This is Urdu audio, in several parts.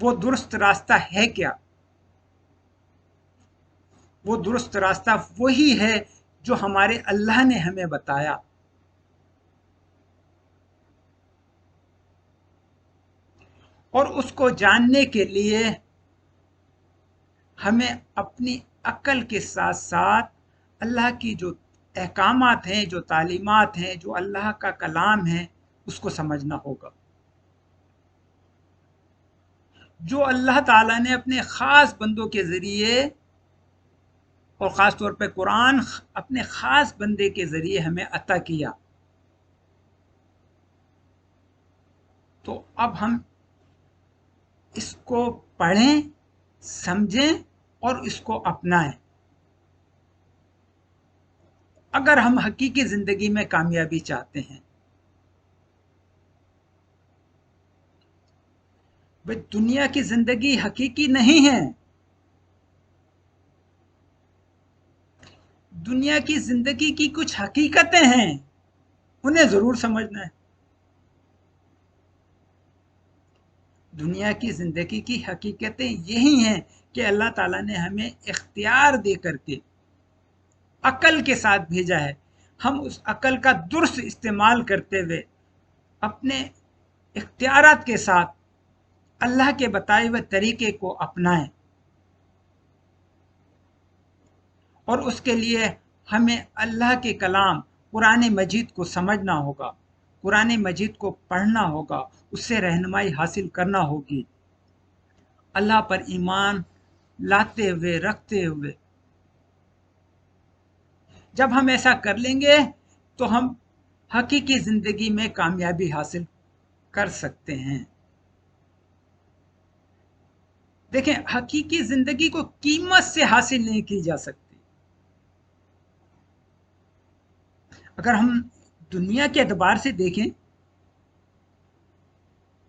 وہ درست راستہ ہے کیا؟ وہ درست راستہ وہی ہے جو ہمارے اللہ نے ہمیں بتایا. اور اس کو جاننے کے لیے ہمیں اپنی عقل کے ساتھ ساتھ اللہ کی جو احکامات ہیں، جو تعلیمات ہیں، جو اللہ کا کلام ہے، اس کو سمجھنا ہوگا. جو اللہ تعالیٰ نے اپنے خاص بندوں کے ذریعے اور خاص طور پہ قرآن اپنے خاص بندے کے ذریعے ہمیں عطا کیا. تو اب ہم اس کو پڑھیں، سمجھیں اور اس کو اپنائیں اگر ہم حقیقی زندگی میں کامیابی چاہتے ہیں. بھئی دنیا کی زندگی حقیقی نہیں ہے. دنیا کی زندگی کی کچھ حقیقتیں ہیں، انہیں ضرور سمجھنا ہے. دنیا کی زندگی کی حقیقتیں یہی ہیں کہ اللہ تعالیٰ نے ہمیں اختیار دے کر کے عقل کے ساتھ بھیجا ہے. ہم اس عقل کا درست استعمال کرتے ہوئے اپنے اختیارات کے ساتھ اللہ کے بتائے ہوئے طریقے کو اپنائیں. اور اس کے لیے ہمیں اللہ کے کلام قرآن مجید کو سمجھنا ہوگا، قرآن مجید کو پڑھنا ہوگا، اس سے رہنمائی حاصل کرنا ہوگی. اللہ پر ایمان لاتے ہوئے، رکھتے ہوئے جب ہم ایسا کر لیں گے تو ہم حقیقی زندگی میں کامیابی حاصل کر سکتے ہیں. دیکھیں، حقیقی زندگی کو قیمت سے حاصل نہیں کی جا سکتی. اگر ہم دنیا کے اعتبار سے دیکھیں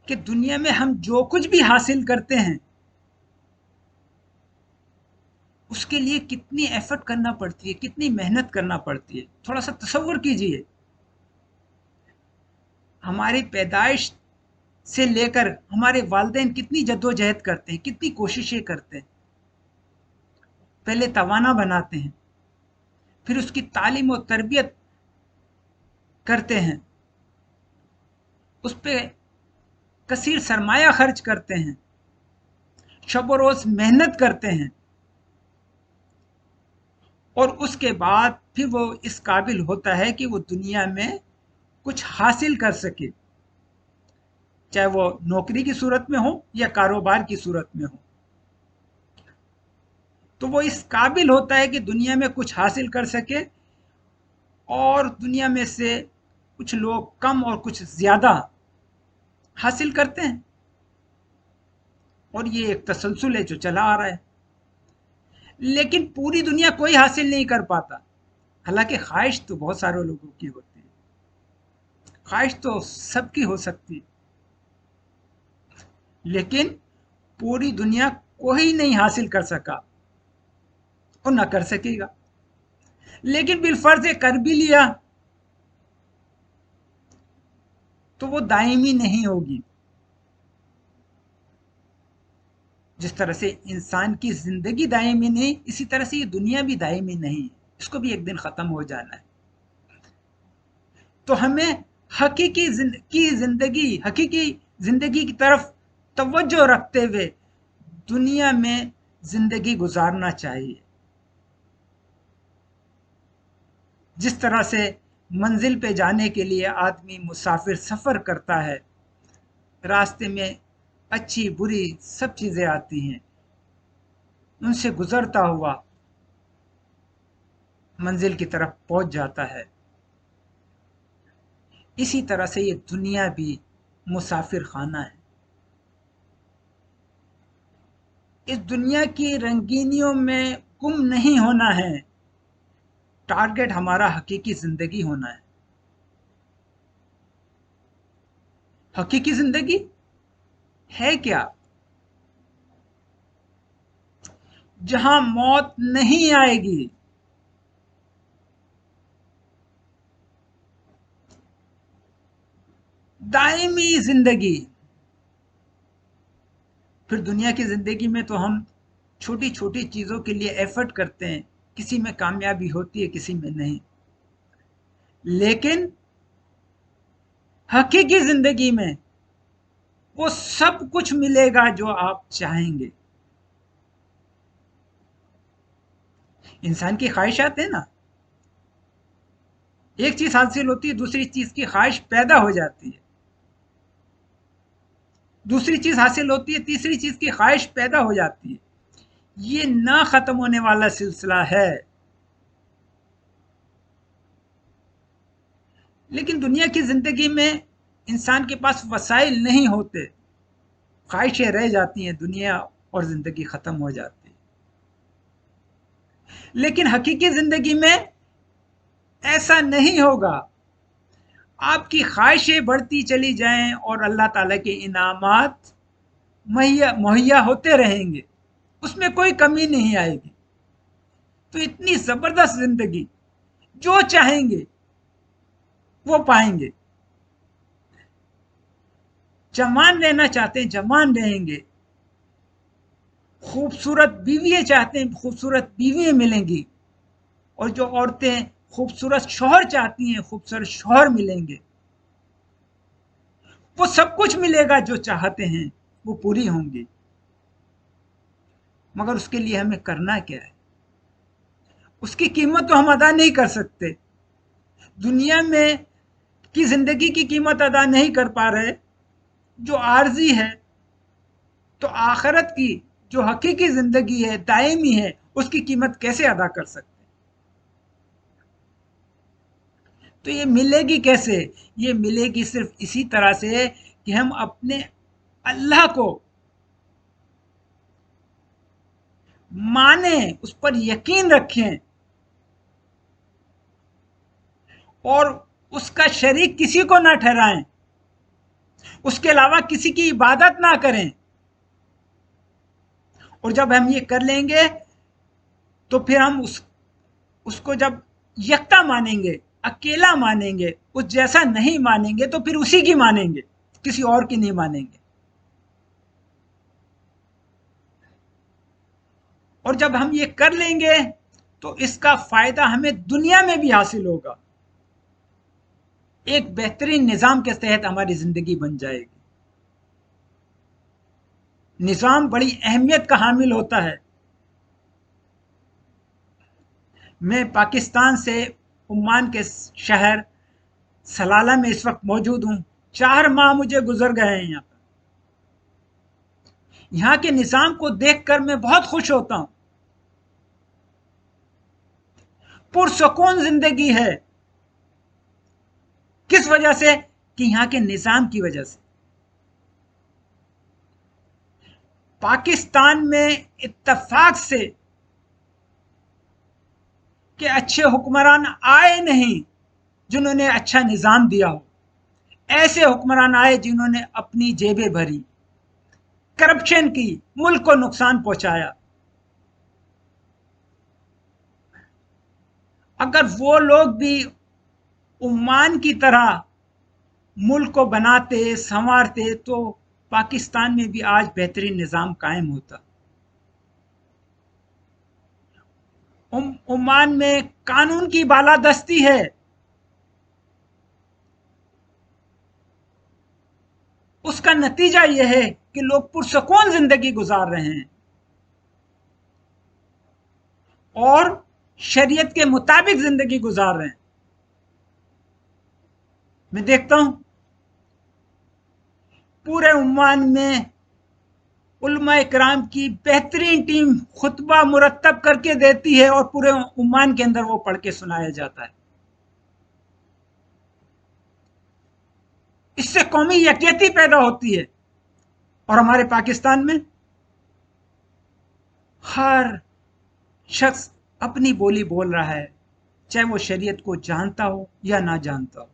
کہ دنیا میں ہم جو کچھ بھی حاصل کرتے ہیں اس کے لیے کتنی ایفرٹ کرنا پڑتی ہے، کتنی محنت کرنا پڑتی ہے. تھوڑا سا تصور کیجئے، ہماری پیدائش سے لے کر ہمارے والدین کتنی جدوجہد کرتے ہیں، کتنی کوششیں کرتے ہیں. پہلے توانا بناتے ہیں، پھر اس کی تعلیم و تربیت کرتے ہیں، اس پہ کثیر سرمایہ خرچ کرتے ہیں، شب و روز محنت کرتے ہیں، اور اس کے بعد پھر وہ اس قابل ہوتا ہے کہ وہ دنیا میں کچھ حاصل کر سکے، چاہے وہ نوکری کی صورت میں ہو یا کاروبار کی صورت میں ہو. تو وہ اس قابل ہوتا ہے کہ دنیا میں کچھ حاصل کر سکے. اور دنیا میں سے کچھ لوگ کم اور کچھ زیادہ حاصل کرتے ہیں، اور یہ ایک تسلسل ہے جو چلا آ رہا ہے. لیکن پوری دنیا کوئی حاصل نہیں کر پاتا. حالانکہ خواہش تو بہت سارے لوگوں کی ہوتی ہے، خواہش تو سب کی ہو سکتی ہے، لیکن پوری دنیا کوئی نہیں حاصل کر سکا اور نہ کر سکے گا. لیکن بالفرض کر بھی لیا تو وہ دائمی نہیں ہوگی. جس طرح سے انسان کی زندگی دائمی نہیں، اسی طرح سے یہ دنیا بھی دائمی نہیں، اس کو بھی ایک دن ختم ہو جانا ہے. تو ہمیں حقیقی زندگی کی طرف توجہ رکھتے ہوئے دنیا میں زندگی گزارنا چاہیے. جس طرح سے منزل پہ جانے کے لیے آدمی مسافر سفر کرتا ہے، راستے میں اچھی بری سب چیزیں آتی ہیں، ان سے گزرتا ہوا منزل کی طرف پہنچ جاتا ہے. اسی طرح سے یہ دنیا بھی مسافر خانہ ہے. اس دنیا کی رنگینیوں میں گم نہیں ہونا ہے. ٹارگٹ ہمارا حقیقی زندگی ہونا ہے. حقیقی زندگی ہے کیا؟ جہاں موت نہیں آئے گی، دائمی زندگی. پھر دنیا کی زندگی میں تو ہم چھوٹی چھوٹی چیزوں کے لیے ایفرٹ کرتے ہیں، کسی میں کامیابی ہوتی ہے کسی میں نہیں، لیکن حقیقی زندگی میں وہ سب کچھ ملے گا جو آپ چاہیں گے۔ انسان کی خواہشات ہیں نا، ایک چیز حاصل ہوتی ہے دوسری چیز کی خواہش پیدا ہو جاتی ہے، دوسری چیز حاصل ہوتی ہے تیسری چیز کی خواہش پیدا ہو جاتی ہے، یہ نہ ختم ہونے والا سلسلہ ہے۔ لیکن دنیا کی زندگی میں انسان کے پاس وسائل نہیں ہوتے، خواہشیں رہ جاتی ہیں، دنیا اور زندگی ختم ہو جاتی ہے۔ لیکن حقیقی زندگی میں ایسا نہیں ہوگا، آپ کی خواہشیں بڑھتی چلی جائیں اور اللہ تعالیٰ کے انعامات مہیا ہوتے رہیں گے، اس میں کوئی کمی نہیں آئے گی۔ تو اتنی زبردست زندگی، جو چاہیں گے وہ پائیں گے، جوان رہنا چاہتے ہیں جوان رہیں گے، خوبصورت بیویاں چاہتے ہیں خوبصورت بیویاں ملیں گی، اور جو عورتیں خوبصورت شوہر چاہتی ہیں خوبصورت شوہر ملیں گے، وہ سب کچھ ملے گا جو چاہتے ہیں وہ پوری ہوں گی۔ مگر اس کے لیے ہمیں کرنا کیا ہے؟ اس کی قیمت تو ہم ادا نہیں کر سکتے، دنیا میں کی زندگی کی قیمت ادا نہیں کر پا رہے جو عارضی ہے، تو آخرت کی جو حقیقی زندگی ہے دائمی ہے اس کی قیمت کیسے ادا کر سکتے؟ تو یہ ملے گی کیسے؟ یہ ملے گی صرف اسی طرح سے کہ ہم اپنے اللہ کو مانیں، اس پر یقین رکھیں اور اس کا شریک کسی کو نہ ٹھہرائیں، اس کے علاوہ کسی کی عبادت نہ کریں۔ اور جب ہم یہ کر لیں گے تو پھر ہم اس کو جب یکتا مانیں گے، اکیلا مانیں گے، اس جیسا نہیں مانیں گے، تو پھر اسی کی مانیں گے، کسی اور کی نہیں مانیں گے۔ اور جب ہم یہ کر لیں گے تو اس کا فائدہ ہمیں دنیا میں بھی حاصل ہوگا، ایک بہترین نظام کے تحت ہماری زندگی بن جائے گی۔ نظام بڑی اہمیت کا حامل ہوتا ہے۔ میں پاکستان سے عمان کے شہر سلالہ میں اس وقت موجود ہوں، 4 ماہ مجھے گزر گئے ہیں یہاں پر۔ یہاں کے نظام کو دیکھ کر میں بہت خوش ہوتا ہوں، پرسکون زندگی ہے۔ کس وجہ سے؟ کہ یہاں کے نظام کی وجہ سے۔ پاکستان میں اتفاق سے کہ اچھے حکمران آئے نہیں جنہوں نے اچھا نظام دیا ہو، ایسے حکمران آئے جنہوں نے اپنی جیبیں بھری، کرپشن کی، ملک کو نقصان پہنچایا۔ اگر وہ لوگ بھی عمان کی طرح ملک کو بناتے سنوارتے تو پاکستان میں بھی آج بہترین نظام قائم ہوتا۔ عمان میں قانون کی بالادستی ہے، اس کا نتیجہ یہ ہے کہ لوگ پرسکون زندگی گزار رہے ہیں اور شریعت کے مطابق زندگی گزار رہے ہیں۔ میں دیکھتا ہوں پورے عمان میں علماء کرام کی بہترین ٹیم خطبہ مرتب کر کے دیتی ہے اور پورے عمان کے اندر وہ پڑھ کے سنایا جاتا ہے۔ اس سے قومی یکجہتی پیدا ہوتی ہے۔ اور ہمارے پاکستان میں ہر شخص اپنی بولی بول رہا ہے، چاہے وہ شریعت کو جانتا ہو یا نہ جانتا ہو۔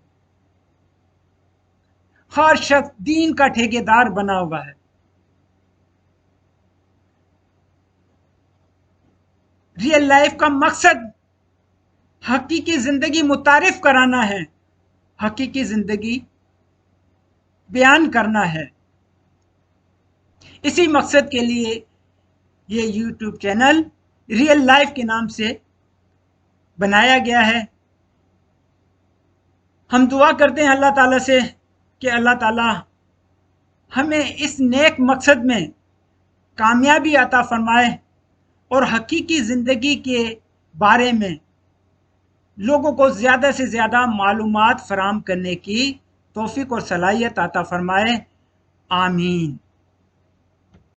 ہر شخص دین کا ٹھیکیدار بنا ہوا ہے۔ ریئل لائف کا مقصد حقیقی زندگی متعارف کرانا ہے، حقیقی زندگی بیان کرنا ہے۔ اسی مقصد کے لیے یہ یوٹیوب چینل ریئل لائف کے نام سے بنایا گیا ہے۔ ہم دعا کرتے ہیں اللہ تعالیٰ سے کہ اللہ تعالیٰ ہمیں اس نیک مقصد میں کامیابی عطا فرمائے اور حقیقی زندگی کے بارے میں لوگوں کو زیادہ سے زیادہ معلومات فراہم کرنے کی توفیق اور صلاحیت عطا فرمائے۔ آمین۔